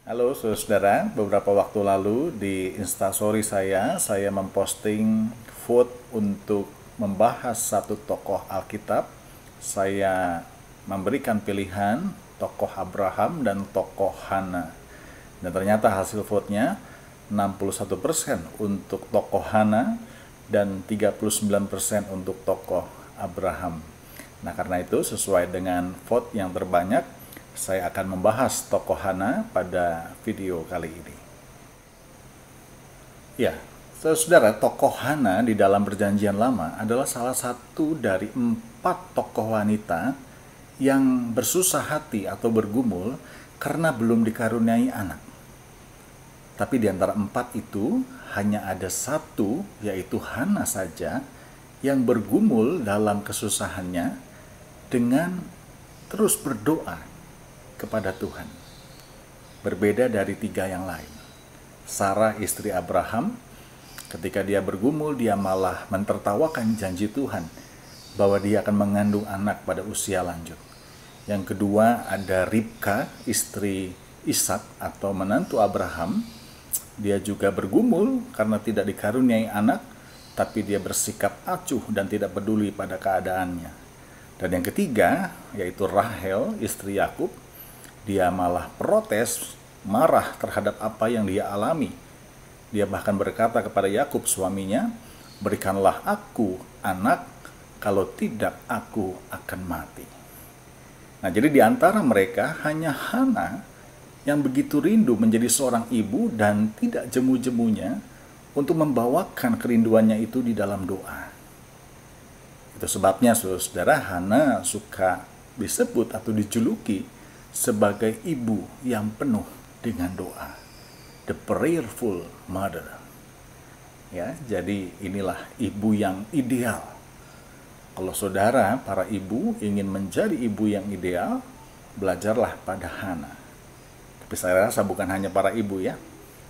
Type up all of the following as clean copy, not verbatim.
Halo saudara, beberapa waktu lalu di Instastory saya memposting vote untuk membahas satu tokoh Alkitab. Saya memberikan pilihan tokoh Abraham dan tokoh Hana. Dan ternyata hasil vote-nya 61% untuk tokoh Hana dan 39% untuk tokoh Abraham. Nah, karena itu sesuai dengan vote yang terbanyak, saya akan membahas tokoh Hana pada video kali ini. Ya, saudara, tokoh Hana di dalam Perjanjian Lama adalah salah satu dari 4 tokoh wanita yang bersusah hati atau bergumul karena belum dikaruniai anak. Tapi di antara 4 itu hanya ada satu, yaitu Hana saja, yang bergumul dalam kesusahannya dengan terus berdoa kepada Tuhan. Berbeda dari 3 yang lain. Sarah istri Abraham, ketika dia bergumul, dia malah mentertawakan janji Tuhan bahwa dia akan mengandung anak pada usia lanjut. Yang kedua ada Ribka, istri Ishak atau menantu Abraham. Dia juga bergumul karena tidak dikaruniai anak, tapi dia bersikap acuh dan tidak peduli pada keadaannya. Dan yang ketiga yaitu Rahel, istri Yakub. Dia malah protes, marah terhadap apa yang dia alami. Dia bahkan berkata kepada Yakub suaminya, "Berikanlah aku anak, kalau tidak aku akan mati." Nah, jadi di antara mereka hanya Hana yang begitu rindu menjadi seorang ibu dan tidak jemu-jemunya untuk membawakan kerinduannya itu di dalam doa. Itu sebabnya saudara, Hana suka disebut atau dijuluki sebagai ibu yang penuh dengan doa, the prayerful mother. Ya, jadi inilah ibu yang ideal. Kalau saudara, para ibu ingin menjadi ibu yang ideal, belajarlah pada Hana. Tapi saya rasa bukan hanya para ibu ya,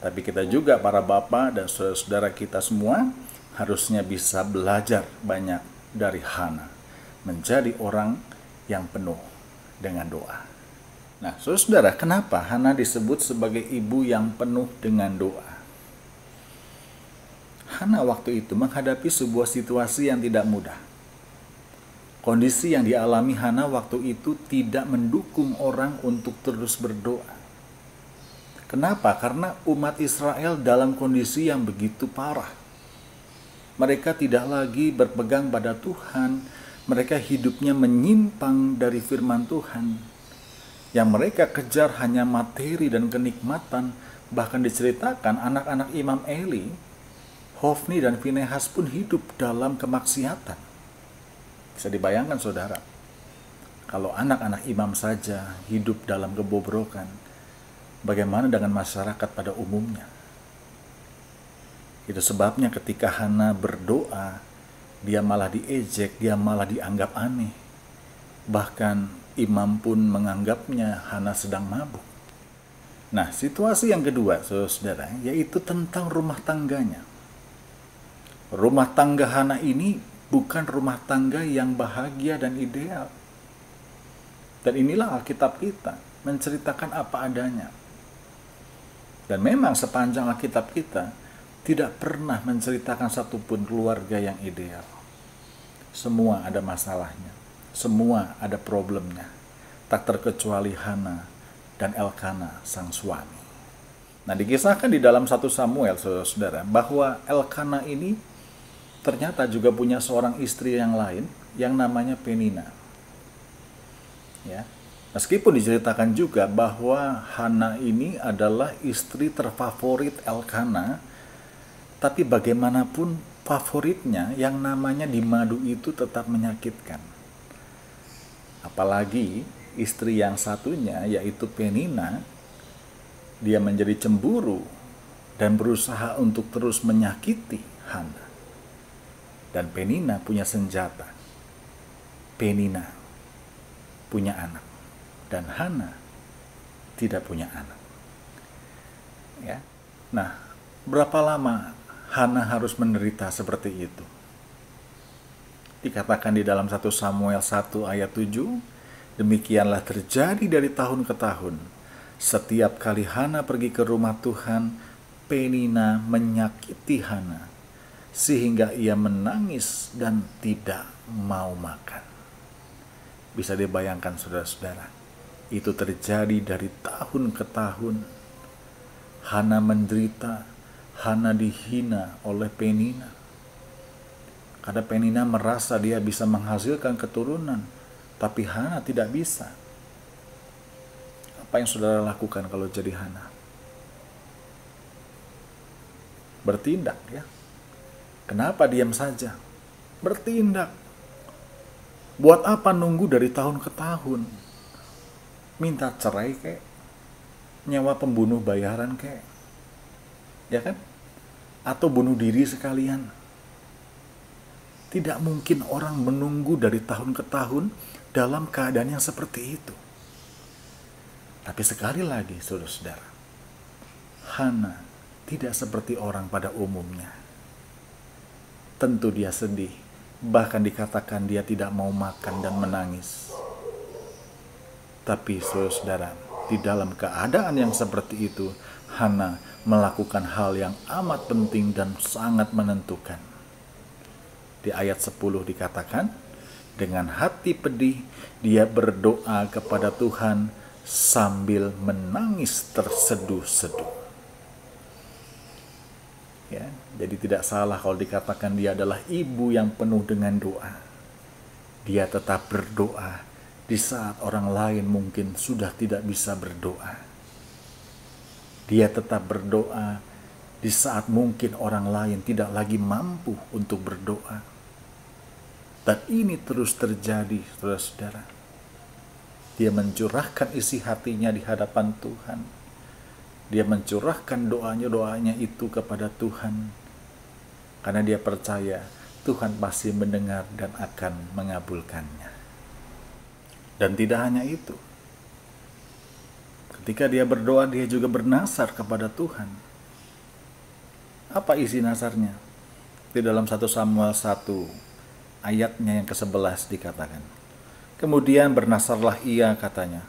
tapi kita juga para bapak dan saudara-saudara kita semua harusnya bisa belajar banyak dari Hana, menjadi orang yang penuh dengan doa. Nah, saudara, kenapa Hana disebut sebagai ibu yang penuh dengan doa? Hana waktu itu menghadapi sebuah situasi yang tidak mudah. Kondisi yang dialami Hana waktu itu tidak mendukung orang untuk terus berdoa. Kenapa? Karena umat Israel dalam kondisi yang begitu parah. Mereka tidak lagi berpegang pada Tuhan. Mereka hidupnya menyimpang dari firman Tuhan. Yang mereka kejar hanya materi dan kenikmatan. Bahkan diceritakan anak-anak Imam Eli, Hofni dan Finehas pun hidup dalam kemaksiatan. Bisa dibayangkan saudara, kalau anak-anak imam saja hidup dalam kebobrokan, bagaimana dengan masyarakat pada umumnya? Itu sebabnya ketika Hana berdoa, dia malah diejek, dia malah dianggap aneh. Bahkan imam pun menganggapnya Hana sedang mabuk. Nah, situasi yang kedua, saudara, yaitu tentang rumah tangganya. Rumah tangga Hana ini bukan rumah tangga yang bahagia dan ideal. Dan inilah Alkitab kita, menceritakan apa adanya. Dan memang sepanjang Alkitab kita, tidak pernah menceritakan satupun keluarga yang ideal. Semua ada masalahnya. Semua ada problemnya, tak terkecuali Hana dan Elkana sang suami. Nah, dikisahkan di dalam 1 Samuel, saudara, bahwa Elkana ini ternyata juga punya seorang istri yang lain yang namanya Penina. Ya, meskipun diceritakan juga bahwa Hana ini adalah istri terfavorit Elkana, tapi bagaimanapun favoritnya yang namanya dimadu itu tetap menyakitkan. Apalagi istri yang satunya yaitu Penina, dia menjadi cemburu dan berusaha untuk terus menyakiti Hana. Dan Penina punya senjata. Penina punya anak dan Hana tidak punya anak. Ya. Nah, berapa lama Hana harus menderita seperti itu? Dikatakan di dalam 1 Samuel 1 ayat 7, demikianlah terjadi dari tahun ke tahun, Setiap kali Hana pergi ke rumah Tuhan, Penina menyakiti Hana, sehingga ia menangis dan tidak mau makan. Bisa dibayangkan saudara-saudara, itu terjadi dari tahun ke tahun. Hana menderita, Hana dihina oleh Penina. Karena Penina merasa dia bisa menghasilkan keturunan, tapi Hana tidak bisa. Apa yang saudara lakukan kalau jadi Hana? Bertindak ya. Kenapa diam saja? Bertindak. Buat apa nunggu dari tahun ke tahun? Minta cerai kek? Nyawa pembunuh bayaran kek? Ya kan? Atau bunuh diri sekalian? Tidak mungkin orang menunggu dari tahun ke tahun dalam keadaan yang seperti itu. Tapi sekali lagi, saudara-saudara, Hana tidak seperti orang pada umumnya. Tentu dia sedih, bahkan dikatakan dia tidak mau makan dan menangis. Tapi saudara-saudara, di dalam keadaan yang seperti itu, Hana melakukan hal yang amat penting dan sangat menentukan. Di ayat 10 dikatakan, dengan hati pedih dia berdoa kepada Tuhan sambil menangis terseduh-seduh. Ya, jadi tidak salah kalau dikatakan dia adalah ibu yang penuh dengan doa. Dia tetap berdoa di saat orang lain mungkin sudah tidak bisa berdoa. Dia tetap berdoa di saat mungkin orang lain tidak lagi mampu untuk berdoa. Dan ini terus terjadi, saudara-saudara. Dia mencurahkan isi hatinya di hadapan Tuhan. Dia mencurahkan doanya itu kepada Tuhan. Karena dia percaya Tuhan pasti mendengar dan akan mengabulkannya. Dan tidak hanya itu. Ketika dia berdoa, dia juga bernasar kepada Tuhan. Apa isi nasarnya? Di dalam 1 Samuel 1 ayatnya yang ke-11 dikatakan. Kemudian bernasarlah ia, katanya,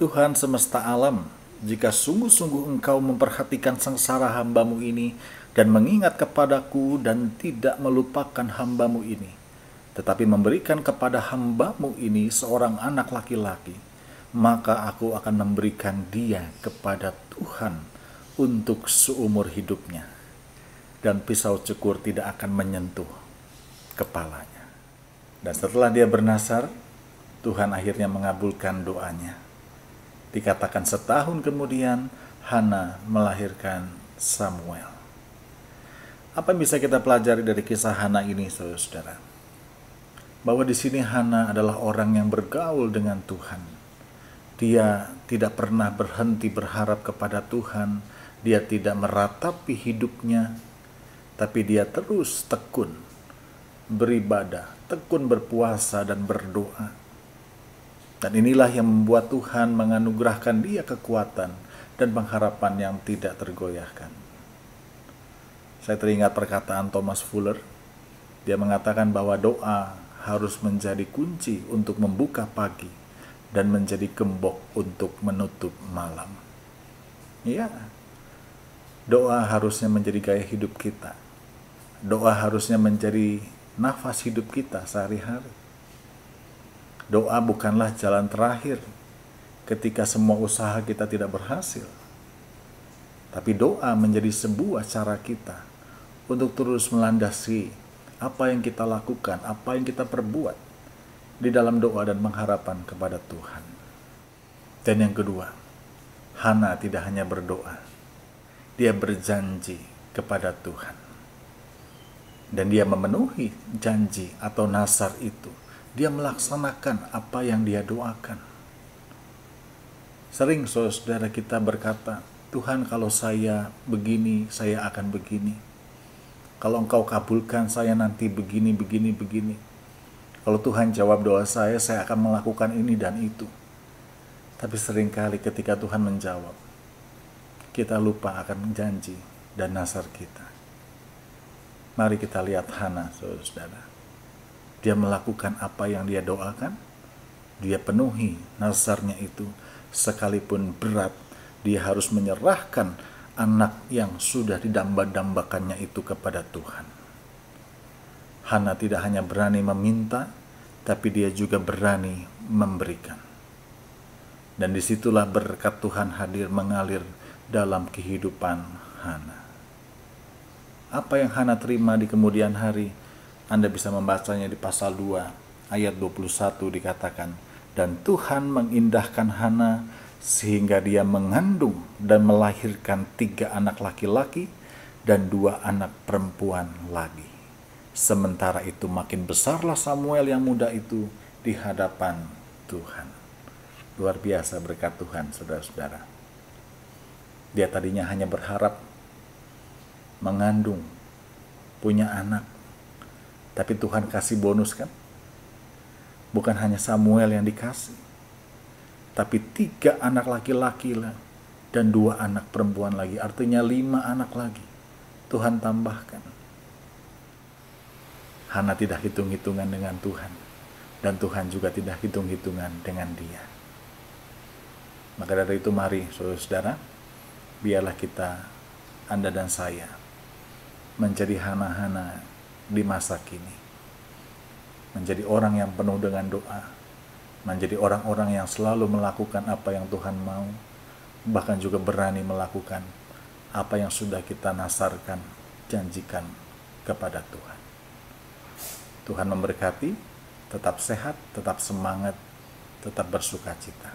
Tuhan semesta alam, jika sungguh-sungguh engkau memperhatikan sengsara hambamu ini dan mengingat kepadaku dan tidak melupakan hambamu ini, tetapi memberikan kepada hambamu ini seorang anak laki-laki, maka aku akan memberikan dia kepada Tuhan untuk seumur hidupnya, dan pisau cukur tidak akan menyentuh kepalanya. Dan setelah dia bernasar, Tuhan akhirnya mengabulkan doanya. Dikatakan setahun kemudian, Hana melahirkan Samuel. Apa yang bisa kita pelajari dari kisah Hana ini, saudara-saudara? Bahwa di sini Hana adalah orang yang bergaul dengan Tuhan. Dia tidak pernah berhenti berharap kepada Tuhan. Dia tidak meratapi hidupnya, tapi dia terus tekun beribadah, tekun berpuasa dan berdoa. Dan inilah yang membuat Tuhan menganugerahkan dia kekuatan dan pengharapan yang tidak tergoyahkan. Saya teringat perkataan Thomas Fuller. Dia mengatakan bahwa doa harus menjadi kunci untuk membuka pagi dan menjadi gembok untuk menutup malam. Ya, doa harusnya menjadi gaya hidup kita. Doa harusnya menjadi nafas hidup kita sehari-hari. Doa bukanlah jalan terakhir ketika semua usaha kita tidak berhasil. Tapi doa menjadi sebuah cara kita untuk terus melandasi apa yang kita lakukan, apa yang kita perbuat di dalam doa dan pengharapan kepada Tuhan. Dan yang kedua, Hana tidak hanya berdoa, dia berjanji kepada Tuhan. Dan dia memenuhi janji atau nasar itu. Dia melaksanakan apa yang dia doakan. Sering saudara kita berkata, Tuhan kalau saya begini, saya akan begini. Kalau engkau kabulkan saya nanti begini, begini, begini. Kalau Tuhan jawab doa saya akan melakukan ini dan itu. Tapi seringkali ketika Tuhan menjawab, kita lupa akan janji dan nasar kita. Mari kita lihat Hana, saudara. Dia melakukan apa yang dia doakan, dia penuhi nasarnya itu, sekalipun berat, Dia harus menyerahkan anak yang sudah didamba-dambakannya itu kepada Tuhan. Hana tidak hanya berani meminta, tapi dia juga berani memberikan. Dan disitulah berkat Tuhan hadir mengalir dalam kehidupan Hana. Apa yang Hana terima di kemudian hari? Anda bisa membacanya di pasal 2 ayat 21 dikatakan, dan Tuhan mengindahkan Hana sehingga dia mengandung dan melahirkan 3 anak laki-laki dan 2 anak perempuan lagi. Sementara itu makin besarlah Samuel yang muda itu di hadapan Tuhan. Luar biasa berkat Tuhan, saudara-saudara. Dia tadinya hanya berharap mengandung, punya anak. Tapi Tuhan kasih bonus kan? Bukan hanya Samuel yang dikasih, tapi 3 anak laki-laki lah, dan 2 anak perempuan lagi. Artinya 5 anak lagi Tuhan tambahkan. Hana tidak hitung-hitungan dengan Tuhan, dan Tuhan juga tidak hitung-hitungan dengan dia. Maka dari itu mari saudara-saudara, biarlah kita, Anda dan saya, menjadi Hana-Hana di masa kini. Menjadi orang yang penuh dengan doa, menjadi orang-orang yang selalu melakukan apa yang Tuhan mau, bahkan juga berani melakukan apa yang sudah kita nasarkan, janjikan kepada Tuhan. Tuhan memberkati, tetap sehat, tetap semangat, tetap bersuka cita.